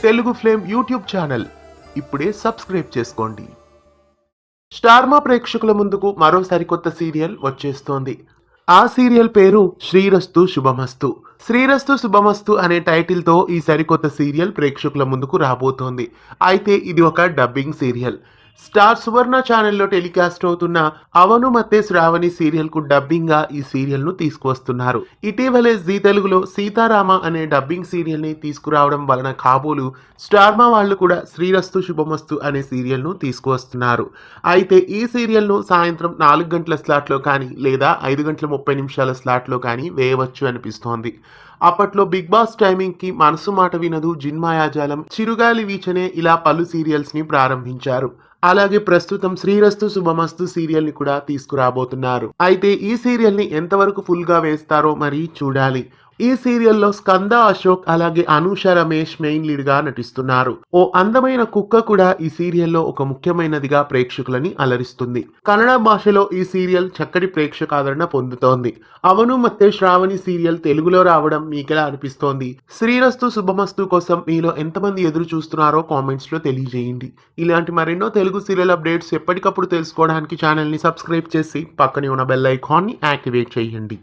Telugu flame YouTube channel ఇప్పుడే subscribe చేసుకోండి. స్టార్మా ప్రేక్షకుల ముందుకు మరో సరికొత్త సీరియల్ వచ్చేస్తోంది. ఆ సీరియల్ పేరు శ్రీరస్తు శుభమస్తు. శ్రీరస్తు శుభమస్తు అనే టైటిల్ తో ఈ సరికొత్త సీరియల్ ప్రేక్షకుల ముందుకు రాబోతోంది. అయితే ఇది ఒక డబ్బింగ్ సీరియల్. స్టార్ సువర్ణ ఛానల్లో టెలికాస్ట్ అవుతున్న అవను మత్తే శ్రావణి సీరియల్ కు డబ్బింగ్ గా ఈ సీరియల్ ను తీసుకువస్తున్నారు. ఇటీవలే జీ తెలుగులో సీతారామ అనే డబ్బింగ్ సీరియల్ ని తీసుకురావడం వలన కాబోలు స్టార్మా వాళ్ళు కూడా శ్రీరస్తు శుభమస్తు అనే సీరియల్ ను తీసుకువస్తున్నారు. అయితే ఈ సీరియల్ ను సాయంత్రం 4 గంటల స్లాట్ లో కానీ లేదా 5:30 స్లాట్ లో కానీ వేయవచ్చు అనిపిస్తోంది. అప్పట్లో బిగ్ బాస్ టైమింగ్ కి మనసు మాట వినదు, జిన్మాయాజాలం, చిరుగాలి వీచనే ఇలా పలు సీరియల్స్ ని ప్రారంభించారు. అలాగే ప్రస్తుతం శ్రీరస్తు శుభమస్తు సీరియల్ ని కూడా తీసుకురాబోతున్నారు. అయితే ఈ సీరియల్ ని ఎంతవరకు ఫుల్ గా వేస్తారో మరి చూడాలి. ఈ సీరియల్లో స్కంద అశోక్ అలాగే అనూష రమేష్ మెయిన్ లీడ్ గా నటిస్తున్నారు. ఓ అందమైన కుక్క కూడా ఈ సీరియల్లో ఒక ముఖ్యమైనదిగా ప్రేక్షకులని అలరిస్తుంది. కన్నడ భాషలో ఈ సీరియల్ చక్కటి ప్రేక్షకాదరణ పొందుతోంది. అవను మత్తే శ్రావణి సీరియల్ తెలుగులో రావడం మీకెలా అనిపిస్తోంది? శ్రీరస్తు శుభమస్తు కోసం మీలో ఎంతమంది ఎదురు చూస్తున్నారో కామెంట్స్ లో తెలియజేయండి. ఇలాంటి మరెన్నో తెలుగు సీరియల్ అప్డేట్స్ ఎప్పటికప్పుడు తెలుసుకోవడానికి ఛానల్ ని సబ్స్క్రైబ్ చేసి పక్కనే ఉన్న బెల్ ఐకాన్ ని యాక్టివేట్ చేయండి.